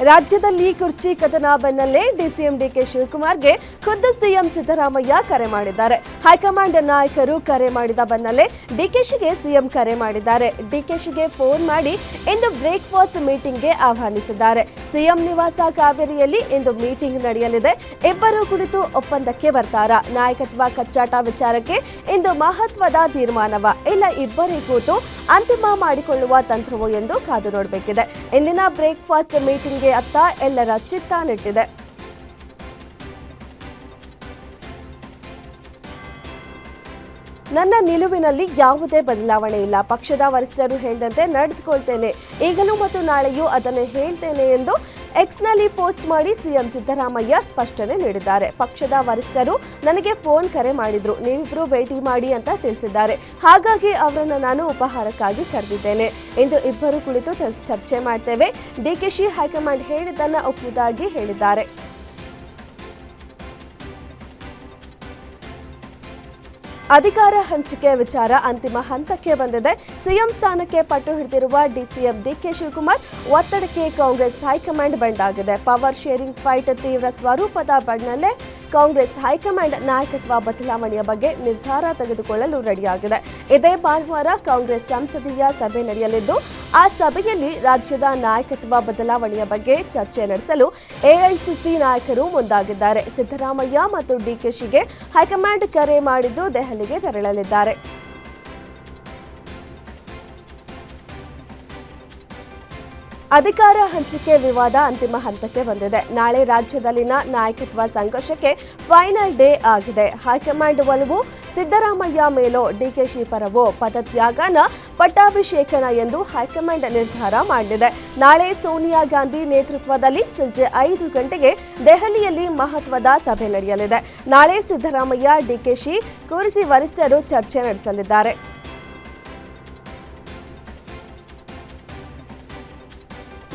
ರಾಜ್ಯದಲ್ಲಿ ಕುರ್ಚಿ ಕದನ ಬೆನ್ನಲ್ಲೇ ಡಿಸಿಎಂ ಡಿಕೆ ಶಿವಕುಮಾರ್ಗೆ ಖುದ್ದು ಸಿಎಂ ಸಿದ್ದರಾಮಯ್ಯ ಕರೆ ಮಾಡಿದ್ದಾರೆ. ಹೈಕಮಾಂಡ್ ನಾಯಕರು ಕರೆ ಮಾಡಿದ ಬೆನ್ನಲ್ಲೇ ಡಿಕೆಶಿಗೆ ಸಿಎಂ ಕರೆ ಮಾಡಿದ್ದಾರೆ. ಡಿಕೆಶಿಗೆ ಫೋನ್ ಮಾಡಿ ಇಂದು ಬ್ರೇಕ್ಫಾಸ್ಟ್ ಮೀಟಿಂಗ್ಗೆ ಆಹ್ವಾನಿಸಿದ್ದಾರೆ. ಸಿಎಂ ನಿವಾಸ ಕಾವೇರಿಯಲ್ಲಿ ಇಂದು ಮೀಟಿಂಗ್ ನಡೆಯಲಿದೆ. ಇಬ್ಬರು ಕುಳಿತು ಒಪ್ಪಂದಕ್ಕೆ ಬರ್ತಾರಾ? ನಾಯಕತ್ವ ಕಚ್ಚಾಟ ವಿಚಾರಕ್ಕೆ ಇಂದು ಮಹತ್ವದ ತೀರ್ಮಾನವ ಇಲ್ಲ ಇಬ್ಬರೇ ಕೂತು ಅಂತಿಮ ಮಾಡಿಕೊಳ್ಳುವ ತಂತ್ರವೋ ಎಂದು ಕಾದು ನೋಡಬೇಕಿದೆ. ಇಂದಿನ ಬ್ರೇಕ್ಫಾಸ್ಟ್ ಮೀಟಿಂಗ್ಗೆ ಅತ್ತ ಎಲ್ಲರ ಚಿತ್ತ ನೆಟ್ಟಿದೆ. ನನ್ನ ನಿಲುವಿನಲ್ಲಿ ಯಾವುದೇ ಬದಲಾವಣೆ ಇಲ್ಲ. ಪಕ್ಷದ ವರಿಷ್ಠರು ಹೇಳಿದಂತೆ ನಡೆದುಕೊಳ್ತೇನೆ. ಈಗಲೂ ಮತ್ತು ನಾಳೆಯೂ ಅದನ್ನೇ ಹೇಳ್ತೇನೆ ಎಂದು ಎಕ್ಸ್ನಲ್ಲಿ ಪೋಸ್ಟ್ ಮಾಡಿ ಸಿಎಂ ಸಿದ್ದರಾಮಯ್ಯ ಸ್ಪಷ್ಟನೆ ನೀಡಿದ್ದಾರೆ. ಪಕ್ಷದ ವರಿಷ್ಠರು ನನಗೆ ಫೋನ್ ಕರೆ ಮಾಡಿದ್ರು, ನೀವಿಬ್ರು ಭೇಟಿ ಮಾಡಿ ಅಂತ ತಿಳಿಸಿದ್ದಾರೆ. ಹಾಗಾಗಿ ಅವರನ್ನು ನಾನು ಉಪಹಾರಕ್ಕಾಗಿ ಕರೆದಿದ್ದೇನೆ. ಇಂದು ಇಬ್ಬರು ಕುಳಿತು ಚರ್ಚೆ ಮಾಡ್ತೇವೆ. ಡಿಕೆಶಿ ಹೈಕಮಾಂಡ್ ಹೇಳಿದ್ದನ್ನ ಒಪ್ಪುವುದಾಗಿ ಹೇಳಿದ್ದಾರೆ. ಅಧಿಕಾರ ಹಂಚಿಕೆ ವಿಚಾರ ಅಂತಿಮ ಹಂತಕ್ಕೆ ಬಂದಿದೆ. ಸಿಎಂ ಸ್ಥಾನಕ್ಕೆ ಪಟ್ಟು ಹಿಡಿದಿರುವ ಡಿಸಿಎಂ ಡಿಕೆ ಶಿವಕುಮಾರ್ ಒತ್ತಡಕ್ಕೆ ಕಾಂಗ್ರೆಸ್ ಹೈಕಮಾಂಡ್ ಬೆಂಡ್ ಆಗಿದೆ. ಪವರ್ ಶೇರಿಂಗ್ ಫೈಟ್ ತೀವ್ರ ಸ್ವರೂಪದ ಬೆನ್ನಲ್ಲೇ ಕಾಂಗ್ರೆಸ್ ಹೈಕಮಾಂಡ್ ನಾಯಕತ್ವ ಬದಲಾವಣೆಯ ಬಗ್ಗೆ ನಿರ್ಧಾರ ತೆಗೆದುಕೊಳ್ಳಲು ರೆಡಿಯಾಗಿದೆ. ಇದೇ ಭಾನುವಾರ ಕಾಂಗ್ರೆಸ್ ಸಂಸದೀಯ ಸಭೆ ನಡೆಯಲಿದ್ದು, ಆ ಸಭೆಯಲ್ಲಿ ರಾಜ್ಯದ ನಾಯಕತ್ವ ಬದಲಾವಣೆಯ ಬಗ್ಗೆ ಚರ್ಚೆ ನಡೆಸಲು ಎಐಸಿಸಿ ನಾಯಕರು ಮುಂದಾಗಿದ್ದಾರೆ. ಸಿದ್ದರಾಮಯ್ಯ ಮತ್ತು ಡಿಕೆಶಿಗೆ ಹೈಕಮಾಂಡ್ ಕರೆ ಮಾಡಿದ್ದು ದೆಹಲಿಗೆ ತೆರಳಲಿದ್ದಾರೆ. ಅಧಿಕಾರ ಹಂಚಿಕೆ ವಿವಾದ ಅಂತಿಮ ಹಂತಕ್ಕೆ ಬಂದಿದೆ. ನಾಳೆ ರಾಜ್ಯದಲ್ಲಿನ ನಾಯಕತ್ವ ಸಂಘರ್ಷಕ್ಕೆ ಫೈನಲ್ ಡೇ ಆಗಿದೆ. ಹೈಕಮಾಂಡ್ ಒಲವು ಸಿದ್ದರಾಮಯ್ಯ ಮೇಲೋ ಡಿಕೆಶಿ ಪರವೋ ಪದತ್ಯಾಗನ ಪಟ್ಟಾಭಿಷೇಕನ ಎಂದು ಹೈಕಮಾಂಡ್ ನಿರ್ಧಾರ ಮಾಡಿದೆ. ನಾಳೆ ಸೋನಿಯಾ ಗಾಂಧಿ ನೇತೃತ್ವದಲ್ಲಿ ಸಂಜೆ 5 ಗಂಟೆಗೆ ದೆಹಲಿಯಲ್ಲಿ ಮಹತ್ವದ ಸಭೆ ನಡೆಯಲಿದೆ. ನಾಳೆ ಸಿದ್ದರಾಮಯ್ಯ ಡಿಕೆಶಿ ಕೂರಿಸಿ ವರಿಷ್ಠರು ಚರ್ಚೆ ನಡೆಸಲಿದ್ದಾರೆ.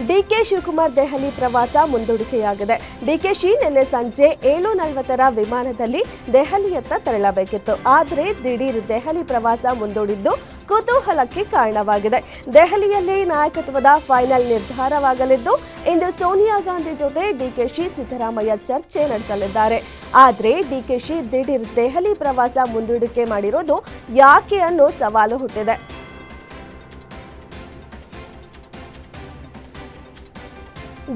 ಡಿಕೆ ಶಿವಕುಮಾರ್ ದೆಹಲಿ ಪ್ರವಾಸ ಮುಂದೂಡಿಕೆಯಾಗಿದೆ. ಡಿಕೆಶಿ ನಿನ್ನೆ ಸಂಜೆ 7:40ರ ವಿಮಾನದಲ್ಲಿ ದೆಹಲಿಯತ್ತ ತೆರಳಬೇಕಿತ್ತು. ಆದರೆ ದಿಢೀರ್ ದೆಹಲಿ ಪ್ರವಾಸ ಮುಂದೂಡಿದ್ದು ಕುತೂಹಲಕ್ಕೆ ಕಾರಣವಾಗಿದೆ. ದೆಹಲಿಯಲ್ಲಿ ನಾಯಕತ್ವದ ಫೈನಲ್ ನಿರ್ಧಾರವಾಗಲಿದ್ದು, ಇಂದು ಸೋನಿಯಾ ಗಾಂಧಿ ಜೊತೆ ಡಿಕೆಶಿ ಸಿದ್ದರಾಮಯ್ಯ ಚರ್ಚೆ ನಡೆಸಲಿದ್ದಾರೆ. ಆದರೆ ಡಿಕೆಶಿ ದಿಢೀರ್ ದೆಹಲಿ ಪ್ರವಾಸ ಮುಂದೂಡಿಕೆ ಮಾಡಿರೋದು ಯಾಕೆ ಅನ್ನೋ ಸವಾಲು ಹುಟ್ಟಿದೆ.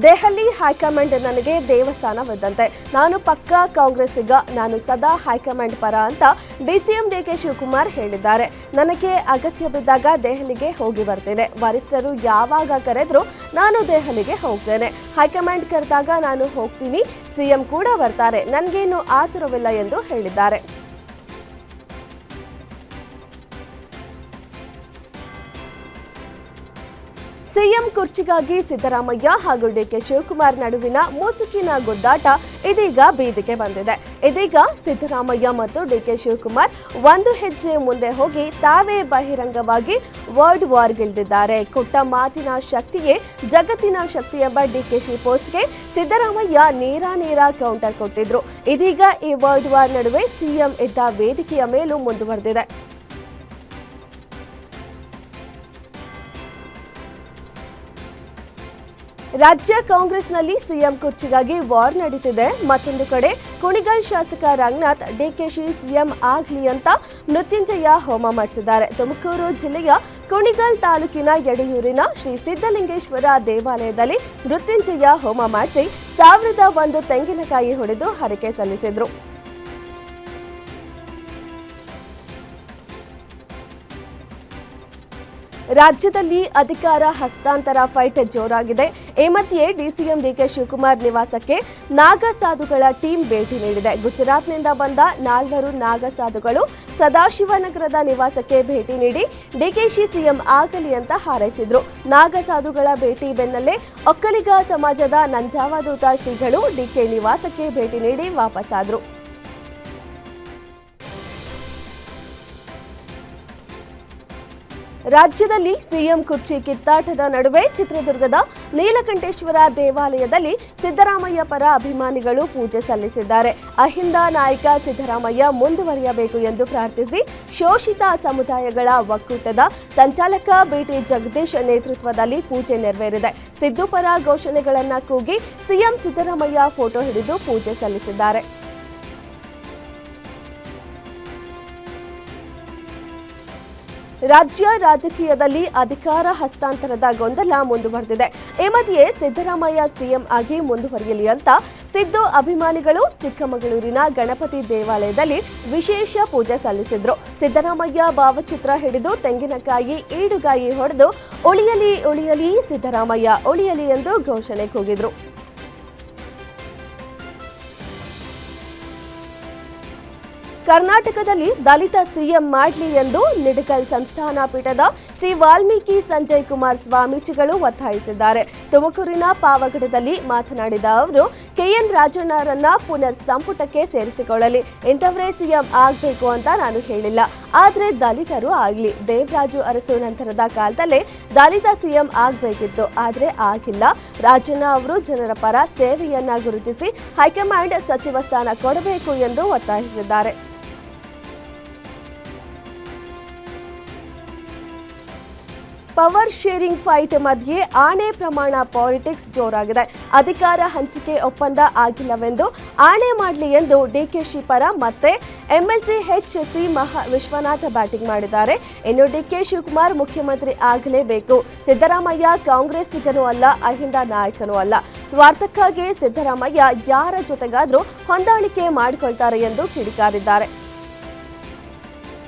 ದೆಹಲಿ ಹೈಕಮಾಂಡ್ ನನಗೆ ದೇವಸ್ಥಾನವಿದ್ದಂತೆ. ನಾನು ಪಕ್ಕಾ ಕಾಂಗ್ರೆಸ್ಸಿಗ, ನಾನು ಸದಾ ಹೈಕಮಾಂಡ್ ಪರ ಅಂತ ಡಿಸಿಎಂ ಡಿಕೆ ಶಿವಕುಮಾರ್ ಹೇಳಿದ್ದಾರೆ. ನನಗೆ ಅಗತ್ಯ ಬಿದ್ದಾಗ ದೆಹಲಿಗೆ ಹೋಗಿ ಬರ್ತೇನೆ. ವರಿಷ್ಠರು ಯಾವಾಗ ಕರೆದ್ರು ನಾನು ದೆಹಲಿಗೆ ಹೋಗ್ತೇನೆ. ಹೈಕಮಾಂಡ್ ಕರೆದಾಗ ನಾನು ಹೋಗ್ತೀನಿ. ಸಿಎಂ ಕೂಡ ಬರ್ತಾರೆ. ನನಗೇನು ಆತುರವಿಲ್ಲ ಎಂದು ಹೇಳಿದ್ದಾರೆ. ಸಿಎಂ ಕುರ್ಚಿಗಾಗಿ ಸಿದ್ದರಾಮಯ್ಯ ಹಾಗೂ ಡಿಕೆ ಶಿವಕುಮಾರ್ ನಡುವಿನ ಮುಸುಕಿನ ಗುದ್ದಾಟ ಇದೀಗ ಬೀದಿಗೆ ಬಂದಿದೆ. ಇದೀಗ ಸಿದ್ದರಾಮಯ್ಯ ಮತ್ತು ಡಿಕೆ ಶಿವಕುಮಾರ್ ಒಂದು ಹೆಜ್ಜೆ ಮುಂದೆ ಹೋಗಿ ತಾವೇ ಬಹಿರಂಗವಾಗಿ ವರ್ಡ್ ವಾರ್ಗಿಳಿದಿದ್ದಾರೆ. ಕೊಟ್ಟ ಮಾತಿನ ಶಕ್ತಿಯೇ ಜಗತ್ತಿನ ಶಕ್ತಿ ಎಂಬ ಡಿಕೆಶಿ ಪೋಸ್ಟ್ಗೆ ಸಿದ್ದರಾಮಯ್ಯ ನೇರ ಕೌಂಟರ್ ಕೊಟ್ಟಿದ್ರು. ಇದೀಗ ಈ ವರ್ಡ್ ವಾರ್ ನಡುವೆ ಸಿಎಂ ಇದ್ದ ವೇದಿಕೆಯ ಮೇಲೂ ಮುಂದುವರೆದಿದೆ. ರಾಜ್ಯ ಕಾಂಗ್ರೆಸ್ನಲ್ಲಿ ಸಿಎಂ ಕುರ್ಚಿಗಾಗಿ ವಾರ್ ನಡೀತಿದೆ. ಮತ್ತೊಂದು ಕಡೆ ಕುಣಿಗಲ್ ಶಾಸಕ ರಂಗನಾಥ್ ಡಿಕೆಶಿ ಸಿಎಂ ಆಗ್ಲಿ ಅಂತ ಮೃತ್ಯುಂಜಯ ಹೋಮ ಮಾಡಿಸಿದ್ದಾರೆ. ತುಮಕೂರು ಜಿಲ್ಲೆಯ ಕುಣಿಗಲ್ ತಾಲೂಕಿನ ಯಡಿಯೂರಿನ ಶ್ರೀ ಸಿದ್ದಲಿಂಗೇಶ್ವರ ದೇವಾಲಯದಲ್ಲಿ ಮೃತ್ಯುಂಜಯ ಹೋಮ ಮಾಡಿಸಿ 1001 ತೆಂಗಿನಕಾಯಿ ಹೊಡೆದು ಹರಕೆ ಸಲ್ಲಿಸಿದ್ರು. ರಾಜ್ಯದಲ್ಲಿ ಅಧಿಕಾರ ಹಸ್ತಾಂತರ ಫೈಟ್ ಜೋರಾಗಿದೆ. ಈ ಮಧ್ಯೆ ಡಿಸಿಎಂ ಡಿಕೆ ಶಿವಕುಮಾರ್ ನಿವಾಸಕ್ಕೆ ನಾಗಸಾಧುಗಳ ಟೀಮ್ ಭೇಟಿ ನೀಡಿದೆ. ಗುಜರಾತ್ನಿಂದ ಬಂದ 4 ನಾಗಸಾಧುಗಳು ಸದಾಶಿವನಗರದ ನಿವಾಸಕ್ಕೆ ಭೇಟಿ ನೀಡಿ ಡಿಕೆಶಿ ಸಿಎಂ ಆಗಲಿ ಅಂತ ಹಾರೈಸಿದ್ರು. ನಾಗಸಾಧುಗಳ ಭೇಟಿ ಬೆನ್ನಲ್ಲೇ ಒಕ್ಕಲಿಗ ಸಮಾಜದ ನಂಜಾವಧೂತ ಶ್ರೀಗಳು ಡಿಕೆ ನಿವಾಸಕ್ಕೆ ಭೇಟಿ ನೀಡಿ ವಾಪಸ್ಸಾದ್ರು. ರಾಜ್ಯದಲ್ಲಿ ಸಿಎಂ ಕುರ್ಚಿ ಕಿತ್ತಾಟದ ನಡುವೆ ಚಿತ್ರದುರ್ಗದ ನೀಲಕಂಠೇಶ್ವರ ದೇವಾಲಯದಲ್ಲಿ ಸಿದ್ದರಾಮಯ್ಯ ಪರ ಅಭಿಮಾನಿಗಳು ಪೂಜೆ ಸಲ್ಲಿಸಿದ್ದಾರೆ. ಅಹಿಂದ ನಾಯಕ ಸಿದ್ದರಾಮಯ್ಯ ಮುಂದುವರಿಯಬೇಕು ಎಂದು ಪ್ರಾರ್ಥಿಸಿ ಶೋಷಿತ ಸಮುದಾಯಗಳ ಒಕ್ಕೂಟದ ಸಂಚಾಲಕ ಬಿಟಿ ಜಗದೀಶ್ ನೇತೃತ್ವದಲ್ಲಿ ಪೂಜೆ ನೆರವೇರಿದೆ. ಸಿದ್ದು ಪರ ಘೋಷಣೆಗಳನ್ನು ಕೂಗಿ ಸಿಎಂ ಸಿದ್ದರಾಮಯ್ಯ ಫೋಟೋ ಹಿಡಿದು ಪೂಜೆ ಸಲ್ಲಿಸಿದ್ದಾರೆ. ರಾಜ್ಯ ರಾಜಕೀಯದಲ್ಲಿ ಅಧಿಕಾರ ಹಸ್ತಾಂತರದ ಗೊಂದಲ ಮುಂದುವರೆದಿದೆ. ಈ ಮಧ್ಯೆ ಸಿದ್ದರಾಮಯ್ಯ ಸಿಎಂ ಆಗಿ ಮುಂದುವರಿಯಲಿ ಅಂತ ಸಿದ್ದು ಅಭಿಮಾನಿಗಳು ಚಿಕ್ಕಮಗಳೂರಿನ ಗಣಪತಿ ದೇವಾಲಯದಲ್ಲಿ ವಿಶೇಷ ಪೂಜೆ ಸಲ್ಲಿಸಿದ್ರು. ಸಿದ್ದರಾಮಯ್ಯ ಭಾವಚಿತ್ರ ಹಿಡಿದು ತೆಂಗಿನಕಾಯಿ ಈಡುಗಾಯಿ ಹೊಡೆದು ಉಳಿಯಲಿ ಉಳಿಯಲಿ ಸಿದ್ದರಾಮಯ್ಯ ಉಳಿಯಲಿ ಎಂದು ಘೋಷಣೆ ಕೂಗಿದ್ರು. ಕರ್ನಾಟಕದಲ್ಲಿ ದಲಿತ ಸಿಎಂ ಮಾಡಲಿ ಎಂದು ನಿಡಕಲ್ ಸಂಸ್ಥಾನ ಪೀಠದ ಶ್ರೀ ವಾಲ್ಮೀಕಿ ಸಂಜಯ್ ಕುಮಾರ್ ಸ್ವಾಮೀಜಿಗಳು ಒತ್ತಾಯಿಸಿದ್ದಾರೆ. ತುಮಕೂರಿನ ಪಾವಗಡದಲ್ಲಿ ಮಾತನಾಡಿದ ಅವರು, ಕೆಎನ್ ರಾಜಣ್ಣರನ್ನ ಪುನರ್ ಸಂಪುಟಕ್ಕೆ ಸೇರಿಸಿಕೊಳ್ಳಲಿ, ಇಂಥವರೇ ಸಿಎಂ ಆಗಬೇಕು ಅಂತ ನಾನು ಹೇಳಿಲ್ಲ, ಆದ್ರೆ ದಲಿತರು ಆಗ್ಲಿ. ದೇವರಾಜು ಅರಸು ನಂತರದ ಕಾಲದಲ್ಲೇ ದಲಿತ ಸಿಎಂ ಆಗಬೇಕಿತ್ತು, ಆದ್ರೆ ಆಗಿಲ್ಲ. ರಾಜಣ್ಣ ಅವರು ಜನರ ಪರ ಸೇವೆಯನ್ನ ಗುರುತಿಸಿ ಹೈಕಮಾಂಡ್ ಸಚಿವ ಸ್ಥಾನ ಕೊಡಬೇಕು ಎಂದು ಒತ್ತಾಯಿಸಿದ್ದಾರೆ. ಪವರ್ ಶೇರಿಂಗ್ ಫೈಟ್ ಮಧ್ಯೆ ಆಣೆ ಪ್ರಮಾಣ ಪಾಲಿಟಿಕ್ಸ್ ಜೋರಾಗಿದೆ. ಅಧಿಕಾರ ಹಂಚಿಕೆ ಒಪ್ಪಂದ ಆಗಿಲ್ಲವೆಂದು ಆಣೆ ಮಾಡಲಿ ಎಂದು ಡಿಕೆಶಿ ಪರ ಮತ್ತೆ ಎಂಎಲ್ಸಿ ಎಚ್ಸಿ ವಿಶ್ವನಾಥ್ ಬ್ಯಾಟಿಂಗ್ ಮಾಡಿದ್ದಾರೆ. ಇನ್ನು ಡಿಕೆ ಶಿವಕುಮಾರ್ ಮುಖ್ಯಮಂತ್ರಿ ಆಗಲೇಬೇಕು, ಸಿದ್ದರಾಮಯ್ಯ ಕಾಂಗ್ರೆಸ್ಸಿಗನೂ ಅಲ್ಲ, ಅಹಿಂದ ನಾಯಕನೂ ಅಲ್ಲ, ಸ್ವಾರ್ಥಕ್ಕಾಗಿ ಸಿದ್ದರಾಮಯ್ಯ ಯಾರ ಜೊತೆಗಾದ್ರೂ ಹೊಂದಾಣಿಕೆ ಮಾಡಿಕೊಳ್ತಾರೆ ಎಂದು ಕಿಡಿಕಾರಿದ್ದಾರೆ.